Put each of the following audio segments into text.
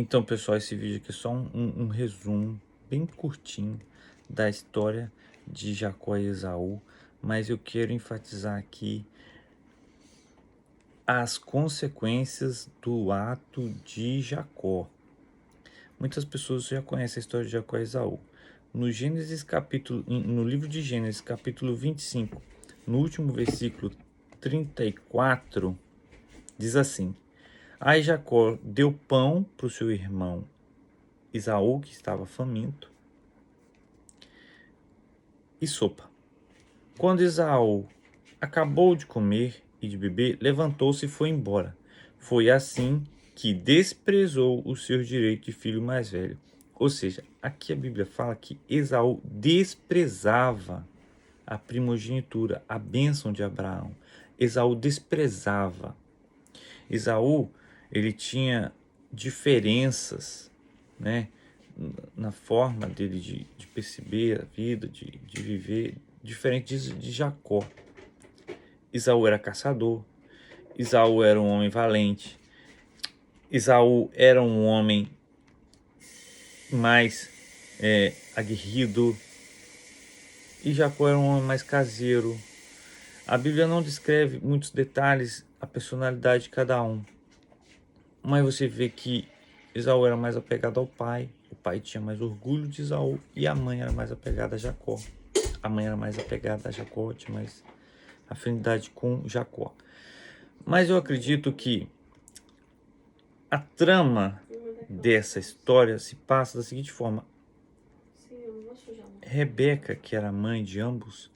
Então, pessoal, esse vídeo aqui é só um resumo bem curtinho da história de Jacó e Esaú, mas eu quero enfatizar aqui as consequências do ato de Jacó. Muitas pessoas já conhecem a história de Jacó e Esaú. No livro de Gênesis, capítulo 25, no último versículo 34, diz assim: Aí Jacó deu pão para o seu irmão Esaú, que estava faminto, e sopa. Quando Esaú acabou de comer e de beber, levantou-se e foi embora. Foi assim que desprezou o seu direito de filho mais velho. Ou seja, aqui a Bíblia fala que Esaú desprezava a primogenitura, a bênção de Abraão. Esaú desprezava. Esaú, ele tinha diferenças, né, na forma dele de perceber a vida, de viver, diferente de Jacó. Esaú era caçador, Esaú era um homem valente, Esaú era um homem mais aguerrido, e Jacó era um homem mais caseiro. A Bíblia não descreve muitos detalhes a personalidade de cada um, mas você vê que Esaú era mais apegado ao pai, o pai tinha mais orgulho de Esaú, e a mãe era mais apegada a Jacó. A mãe era mais apegada a Jacó, tinha mais afinidade com Jacó. Mas eu acredito que a trama dessa história se passa da seguinte forma: Rebeca, que era mãe de ambos,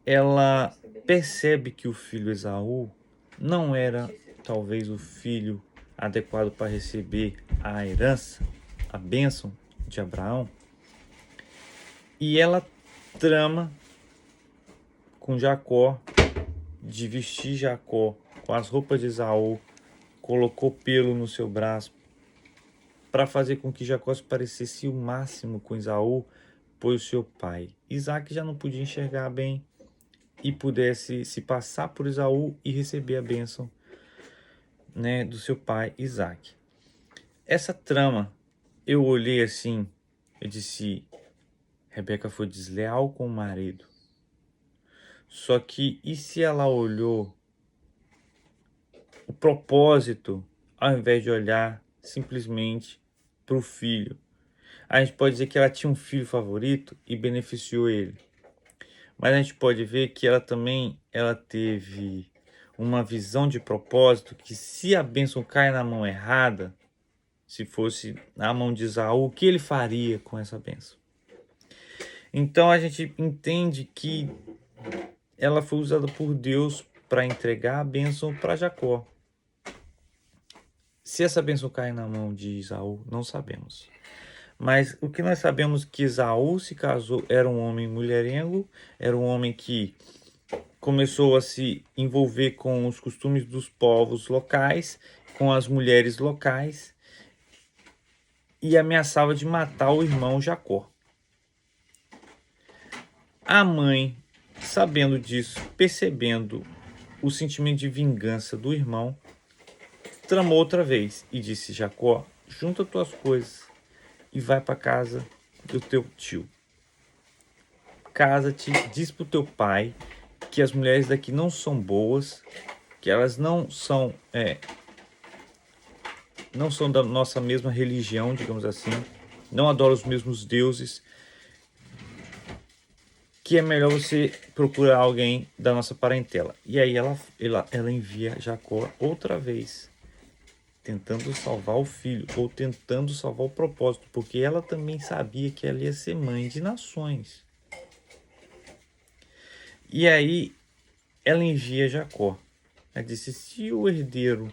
ela percebe que o filho Esaú não era talvez o filho adequado para receber a herança, a bênção de Abraão, e ela trama com Jacó de vestir Jacó com as roupas de Esaú, colocou pelo no seu braço para fazer com que Jacó se parecesse o máximo com Esaú, pois o seu pai Isaac já não podia enxergar bem e pudesse se passar por Esaú e receber a bênção, né, do seu pai Isaac. Essa trama, eu olhei assim, eu disse: Rebeca foi desleal com o marido. Só que, e se ela olhou o propósito, ao invés de olhar simplesmente para o filho? A gente pode dizer que ela tinha um filho favorito e beneficiou ele. Mas a gente pode ver que ela teve uma visão de propósito, que se a bênção cai na mão errada, se fosse na mão de Esaú, o que ele faria com essa bênção? Então a gente entende que ela foi usada por Deus para entregar a bênção para Jacó. Se essa bênção cai na mão de Esaú, não sabemos. Mas o que nós sabemos é que Esaú se casou, era um homem mulherengo, era um homem que começou a se envolver com os costumes dos povos locais, com as mulheres locais, e ameaçava de matar o irmão Jacó. A mãe, sabendo disso, percebendo o sentimento de vingança do irmão, tramou outra vez e disse: Jacó, junta tuas coisas e vai para casa do teu tio. Casa-te, diz pro teu pai que as mulheres daqui não são boas, que elas não são da nossa mesma religião, digamos assim, não adoram os mesmos deuses, que é melhor você procurar alguém da nossa parentela. E aí ela envia Jacó outra vez, tentando salvar o filho, ou tentando salvar o propósito, porque ela também sabia que ela ia ser mãe de nações. E aí ela envia Jacó. Ela disse: se o herdeiro,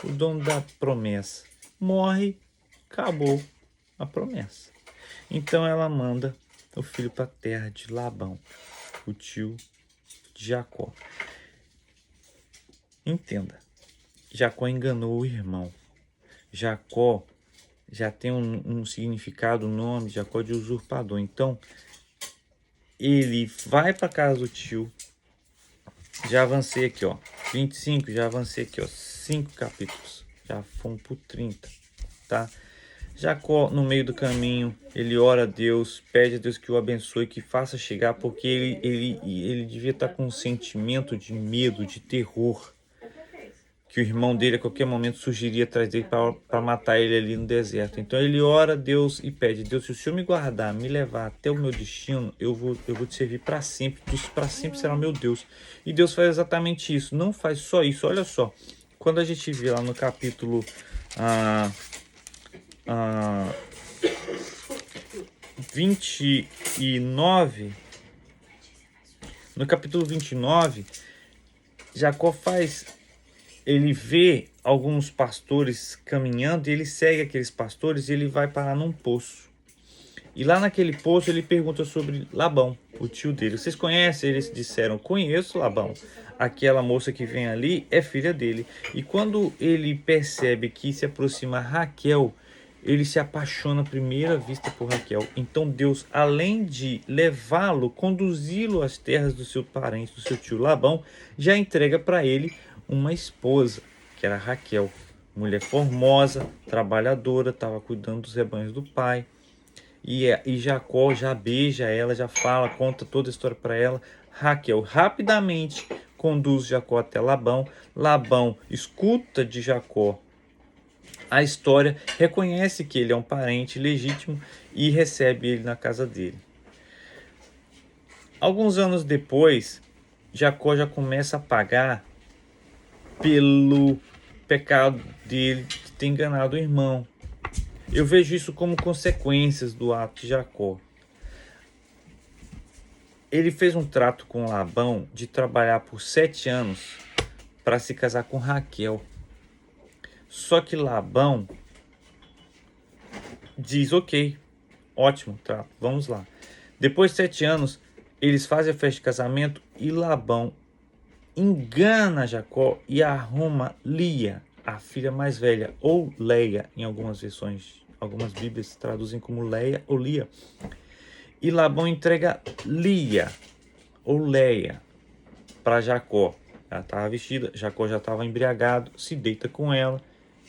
o dono da promessa, morre, acabou a promessa. Então ela manda o filho para a terra de Labão, o tio de Jacó. Entenda, Jacó enganou o irmão. Jacó já tem um significado, o nome Jacó de usurpador. Então ele vai para casa do tio. Já avancei aqui, ó, 25, já avancei aqui, ó, 5 capítulos, já fomos por 30. tá? Jacó, no meio do caminho, ele ora a Deus, pede a Deus que o abençoe, que faça chegar, porque ele devia estar com um sentimento de medo, de terror, que o irmão dele a qualquer momento surgiria atrás dele para matar ele ali no deserto. Então ele ora a Deus e pede: Deus, se o Senhor me guardar, me levar até o meu destino, eu vou te servir para sempre, tu para sempre será o meu Deus. E Deus faz exatamente isso, não faz só isso, olha só. Quando a gente vê lá no capítulo 29, no capítulo 29, Jacó ele vê alguns pastores caminhando e ele segue aqueles pastores e ele vai parar num poço. E lá naquele poço ele pergunta sobre Labão, o tio dele. Vocês conhecem? Eles disseram: conheço Labão. Aquela moça que vem ali é filha dele. E quando ele percebe que se aproxima Raquel, ele se apaixona à primeira vista por Raquel. Então Deus, além de levá-lo, conduzi-lo às terras do seu parente, do seu tio Labão, já entrega para ele uma esposa, que era Raquel. Mulher formosa, trabalhadora, estava cuidando dos rebanhos do pai. E Jacó já beija ela, já fala, conta toda a história para ela. Raquel rapidamente conduz Jacó até Labão. Labão escuta de Jacó a história, reconhece que ele é um parente legítimo e recebe ele na casa dele. Alguns anos depois, Jacó já começa a pagar pelo pecado dele de ter enganado o irmão. Eu vejo isso como consequências do ato de Jacó. Ele fez um trato com Labão de trabalhar por 7 anos para se casar com Raquel. Só que Labão diz: ok, ótimo trato, vamos lá. Depois de 7 anos, eles fazem a festa de casamento e Labão engana Jacó e arruma Lia, a filha mais velha, ou Leia, em algumas versões, algumas bíblias traduzem como Leia ou Lia. E Labão entrega Lia, ou Leia, para Jacó. Ela estava vestida, Jacó já estava embriagado, se deita com ela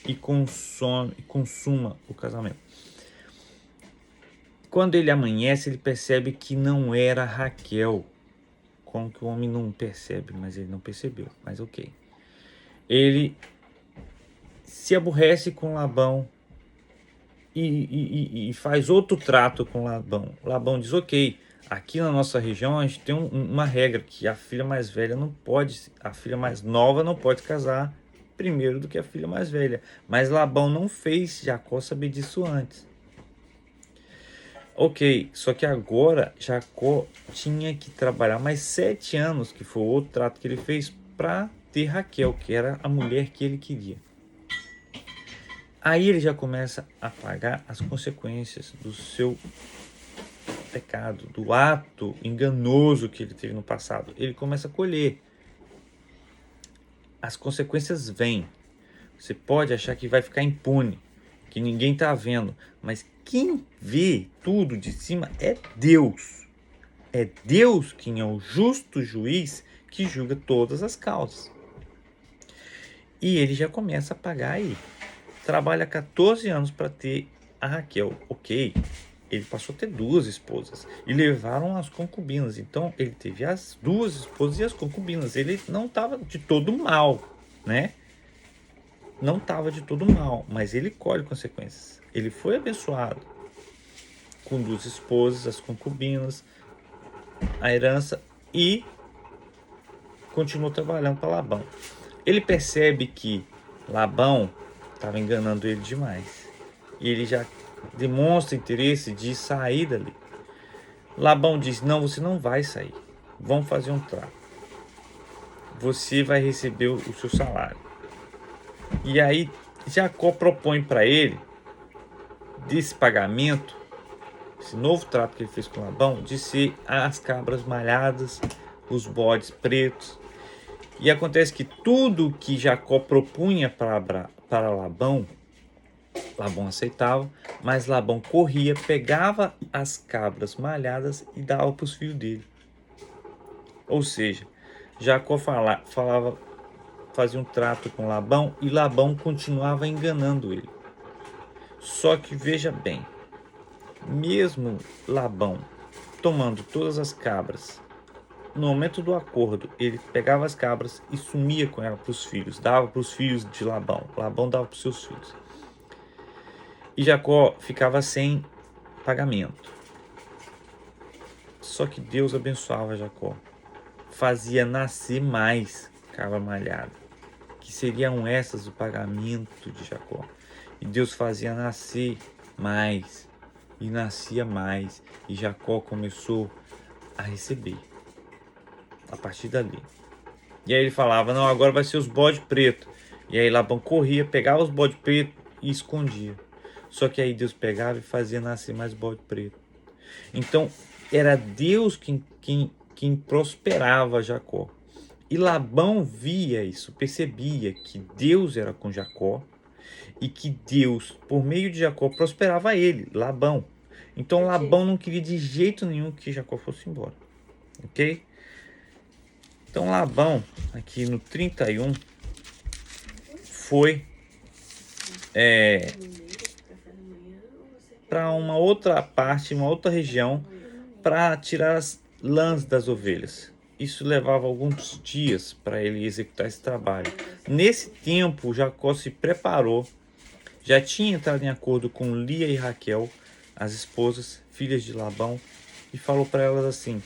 e consuma o casamento. Quando ele amanhece, ele percebe que não era Raquel. Como que o homem não percebe? Mas ele não percebeu, mas ok. Ele se aborrece com Labão e faz outro trato com Labão. Labão diz: ok, aqui na nossa região a gente tem uma regra que a filha mais velha não pode, a filha mais nova não pode casar primeiro do que a filha mais velha. Mas Labão não fez Jacó saber disso antes. Ok, só que agora Jacó tinha que trabalhar mais 7 anos, que foi o outro trato que ele fez, para ter Raquel, que era a mulher que ele queria. Aí ele já começa a pagar as consequências do seu pecado, do ato enganoso que ele teve no passado. Ele começa a colher. As consequências vêm. Você pode achar que vai ficar impune, que ninguém está vendo, mas quem vê tudo de cima é Deus. É Deus quem é o justo juiz que julga todas as causas. E ele já começa a pagar aí. Trabalha 14 anos para ter a Raquel. Ok, ele passou a ter 2 esposas e levaram as concubinas. Então ele teve as 2 esposas e as concubinas. Ele não estava de todo mal, né? Não estava de todo mal, mas ele colhe consequências. Ele foi abençoado com 2 esposas, as concubinas, a herança, e continuou trabalhando para Labão. Ele percebe que Labão estava enganando ele demais e ele já demonstra interesse de sair dali. Labão diz: não, você não vai sair, vamos fazer um trato, você vai receber o seu salário. E aí Jacó propõe para ele, desse pagamento, esse novo trato que ele fez com Labão, de ser as cabras malhadas, os bodes pretos. E acontece que tudo que Jacó propunha para Labão, Labão aceitava, mas Labão corria, pegava as cabras malhadas e dava para os filhos dele. Ou seja, Jacó fazia um trato com Labão e Labão continuava enganando ele. Só que veja bem, mesmo Labão tomando todas as cabras, no momento do acordo, ele pegava as cabras e sumia com ela para os filhos, dava para os filhos de Labão, Labão dava para os seus filhos. E Jacó ficava sem pagamento. Só que Deus abençoava Jacó, fazia nascer mais cabra malhada, que seriam essas o pagamento de Jacó. E Deus fazia nascer mais, e nascia mais, e Jacó começou a receber a partir dali. E aí ele falava, não, agora vai ser os bode preto. E aí Labão corria, pegava os bode preto e escondia. Só que aí Deus pegava e fazia nascer mais bode preto. Então era Deus quem prosperava Jacó. E Labão via isso, percebia que Deus era com Jacó e que Deus, por meio de Jacó, prosperava ele, Labão. Então Labão não queria de jeito nenhum que Jacó fosse embora. Ok? Então Labão, aqui no 31, foi para uma outra parte, uma outra região, para tirar as lãs das ovelhas. Isso levava alguns dias para ele executar esse trabalho. Nesse tempo, Jacó se preparou, já tinha entrado em acordo com Lia e Raquel, as esposas, filhas de Labão, e falou para elas assim,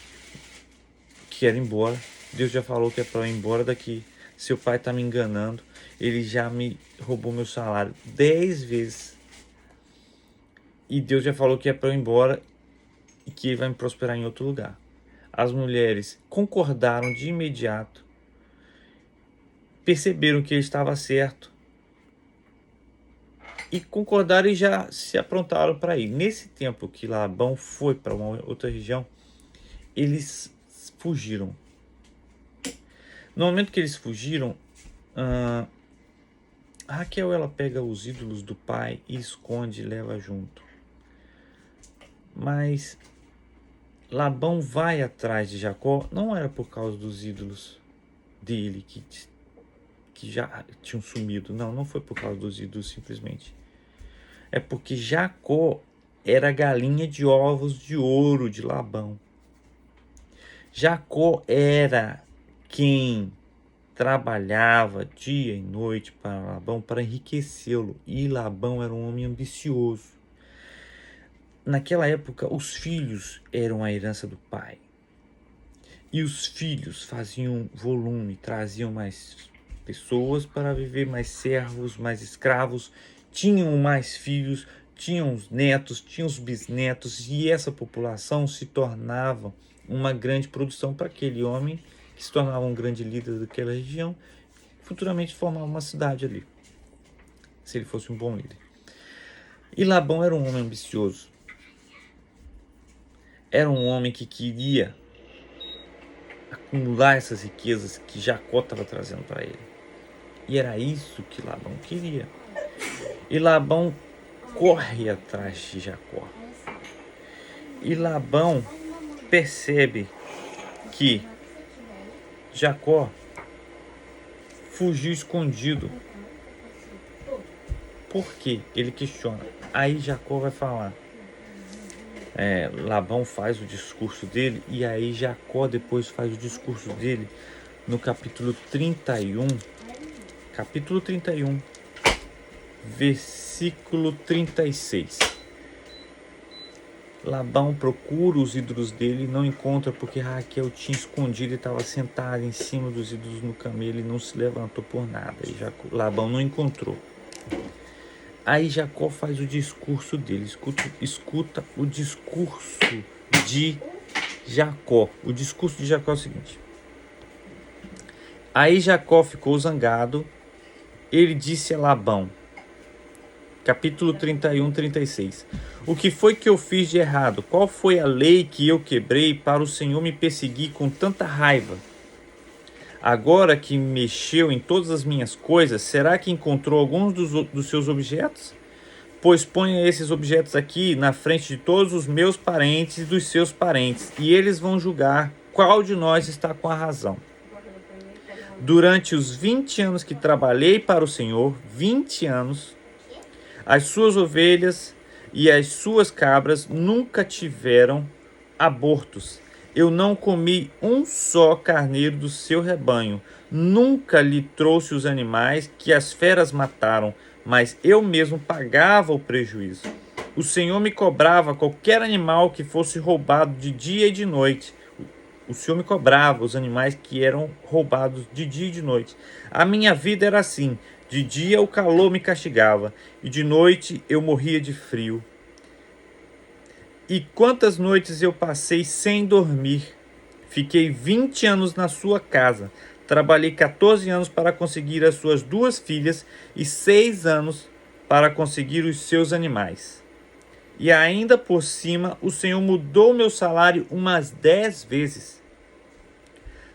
que era embora. Deus já falou que é para eu ir embora daqui. Seu pai está me enganando. Ele já me roubou meu salário 10 vezes. E Deus já falou que é para eu ir embora e que ele vai me prosperar em outro lugar. As mulheres concordaram de imediato. Perceberam que ele estava certo. E concordaram e já se aprontaram para ir. Nesse tempo que Labão foi para uma outra região, eles fugiram. No momento que eles fugiram, Raquel ela pega os ídolos do pai e esconde e leva junto. Mas Labão vai atrás de Jacó, não era por causa dos ídolos dele que já tinham sumido. Não foi por causa dos ídolos simplesmente. É porque Jacó era a galinha de ovos de ouro de Labão. Jacó era quem trabalhava dia e noite para Labão para enriquecê-lo. E Labão era um homem ambicioso. Naquela época, os filhos eram a herança do pai. E os filhos faziam volume, traziam mais pessoas para viver, mais servos, mais escravos, tinham mais filhos, tinham os netos, tinham os bisnetos, e essa população se tornava uma grande produção para aquele homem, que se tornava um grande líder daquela região, futuramente formava uma cidade ali, se ele fosse um bom líder. E Labão era um homem ambicioso, era um homem que queria acumular essas riquezas que Jacó estava trazendo para ele. E era isso que Labão queria. E Labão corre atrás de Jacó. E Labão percebe que Jacó fugiu escondido. Por quê? Ele questiona. Aí Jacó vai falar. Labão faz o discurso dele, e aí Jacó depois faz o discurso dele no capítulo 31, versículo 36. Labão procura os ídolos dele, não encontra porque Raquel tinha escondido e estava sentada em cima dos ídolos no camelo e não se levantou por nada. E Labão não encontrou. Aí Jacó faz o discurso dele, escuta o discurso de Jacó. O discurso de Jacó é o seguinte. Aí Jacó ficou zangado, ele disse a Labão, capítulo 31, 36. O que foi que eu fiz de errado? Qual foi a lei que eu quebrei para o Senhor me perseguir com tanta raiva? Agora que mexeu em todas as minhas coisas, será que encontrou alguns dos seus objetos? Pois ponha esses objetos aqui na frente de todos os meus parentes e dos seus parentes, e eles vão julgar qual de nós está com a razão. Durante os 20 anos que trabalhei para o Senhor, 20 anos, As suas ovelhas e as suas cabras nunca tiveram abortos. Eu não comi um só carneiro do seu rebanho. Nunca lhe trouxe os animais que as feras mataram, mas eu mesmo pagava o prejuízo. O Senhor me cobrava qualquer animal que fosse roubado de dia e de noite. O Senhor me cobrava os animais que eram roubados de dia e de noite. A minha vida era assim: de dia o calor me castigava, e de noite eu morria de frio. E quantas noites eu passei sem dormir. Fiquei 20 anos na sua casa. Trabalhei 14 anos para conseguir as suas 2 filhas e 6 anos para conseguir os seus animais. E ainda por cima, o Senhor mudou meu salário umas 10 vezes.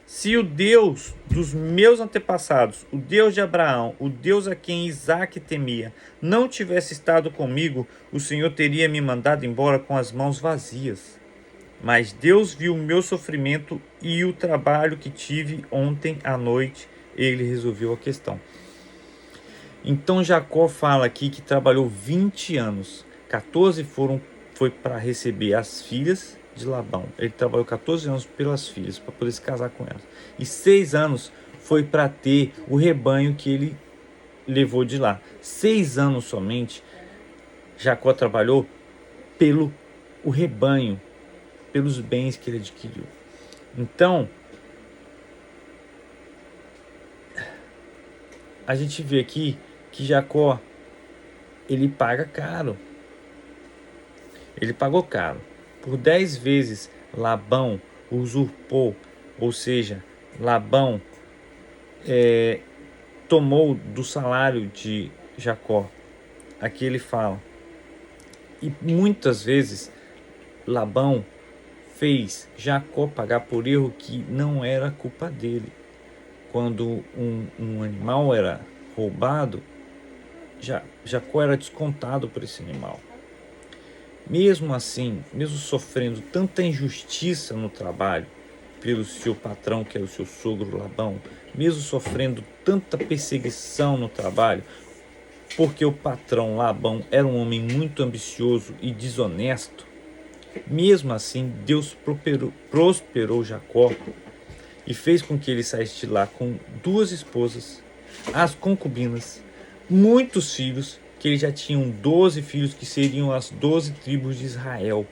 Se o Deus dos meus antepassados, o Deus de Abraão, o Deus a quem Isaque temia, não tivesse estado comigo, o Senhor teria me mandado embora com as mãos vazias. Mas Deus viu o meu sofrimento e o trabalho que tive ontem à noite, ele resolveu a questão. Então Jacó fala aqui que trabalhou 20 anos. 14 foi para receber as filhas de Labão. Ele trabalhou 14 anos pelas filhas, para poder se casar com elas. E 6 anos foi para ter o rebanho que ele levou de lá. 6 anos somente Jacó trabalhou pelo o rebanho, pelos bens que ele adquiriu. Então, a gente vê aqui que Jacó, ele paga caro. Ele pagou caro. Por 10 vezes Labão usurpou, ou seja, Labão tomou do salário de Jacó. Aqui ele fala. E muitas vezes Labão fez Jacó pagar por erro que não era culpa dele. Quando um animal era roubado, Jacó era descontado por esse animal. Mesmo assim, mesmo sofrendo tanta injustiça no trabalho pelo seu patrão, que era o seu sogro Labão, mesmo sofrendo tanta perseguição no trabalho, porque o patrão Labão era um homem muito ambicioso e desonesto, mesmo assim Deus prosperou Jacó e fez com que ele saísse de lá com 2 esposas, as concubinas, muitos filhos, que eles já tinham 12 filhos, que seriam as 12 tribos de Israel.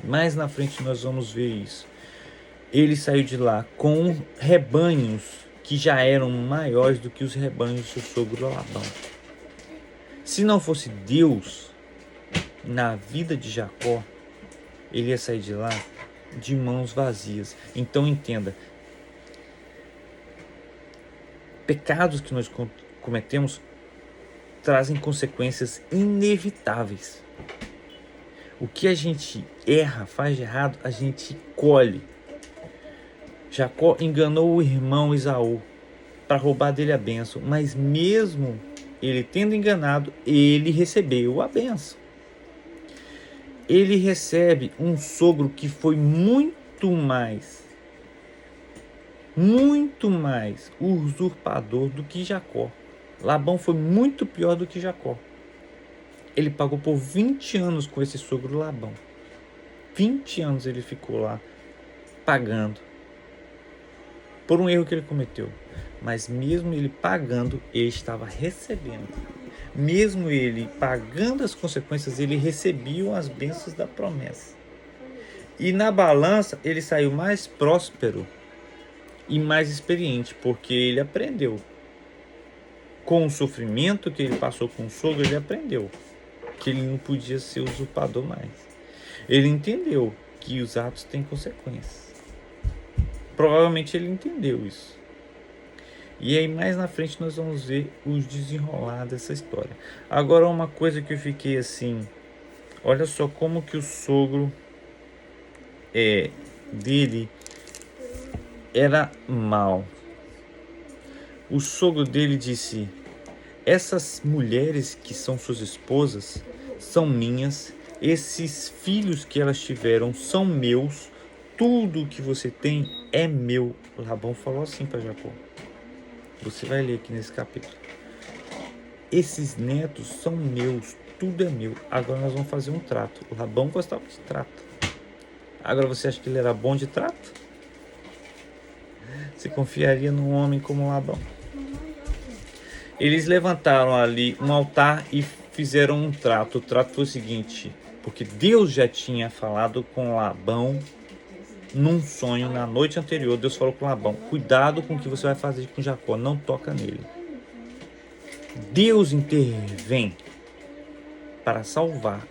Mais na frente nós vamos ver isso. Ele saiu de lá com rebanhos que já eram maiores do que os rebanhos do seu sogro Labão. Se não fosse Deus na vida de Jacó, ele ia sair de lá de mãos vazias. Então entenda, pecados que nós cometemos trazem consequências inevitáveis. O que a gente erra, faz de errado, a gente colhe. Jacó enganou o irmão Esaú para roubar dele a bênção, mas mesmo ele tendo enganado, ele recebeu a bênção. Ele recebe um sogro que foi muito mais usurpador do que Jacó. Labão foi muito pior do que Jacó. Ele pagou por 20 anos com esse sogro Labão. 20 anos ele ficou lá pagando por um erro que ele cometeu. Mas mesmo ele pagando, ele estava recebendo. Mesmo ele pagando as consequências, ele recebia as bênçãos da promessa. E na balança, ele saiu mais próspero e mais experiente, porque ele aprendeu. Com o sofrimento que ele passou com o sogro, ele aprendeu que ele não podia ser usurpador mais. Ele entendeu que os atos têm consequências. Provavelmente ele entendeu isso. E aí mais na frente nós vamos ver os desenrolar dessa história. Agora uma coisa que eu fiquei assim, olha só como que o sogro dele era mau. O sogro dele disse: essas mulheres que são suas esposas são minhas, esses filhos que elas tiveram são meus, tudo que você tem é meu. Labão falou assim para Jacó. Você vai ler aqui nesse capítulo. esses netos são meus, tudo é meu. Agora nós vamos fazer um trato. O Labão gostava de trato. Agora você acha que ele era bom de trato? Você confiaria num homem como Labão? Eles levantaram ali um altar e fizeram um trato. O trato foi o seguinte, porque Deus já tinha falado com Labão num sonho na noite anterior. Deus falou com Labão: cuidado com o que você vai fazer com Jacó, não toca nele. Deus intervém para salvar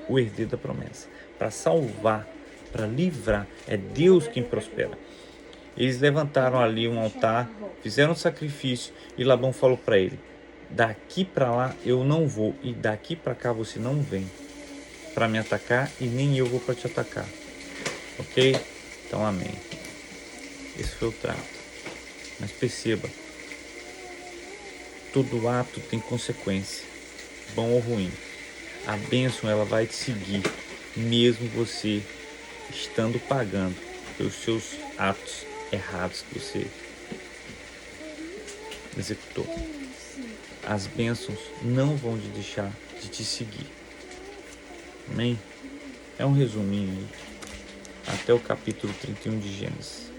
o herdeiro da promessa, para salvar, para livrar. É Deus quem prospera. Eles levantaram ali um altar, fizeram um sacrifício e Labão falou para ele: daqui para lá eu não vou e daqui para cá você não vem para me atacar e nem eu vou para te atacar. Ok? Então amém. Esse foi o trato. Mas perceba, todo ato tem consequência, bom ou ruim. A bênção ela vai te seguir, mesmo você estando pagando pelos seus atos errados que você executou. As bênçãos não vão te deixar de te seguir. Amém? É um resuminho aí. Até o capítulo 31 de Gênesis.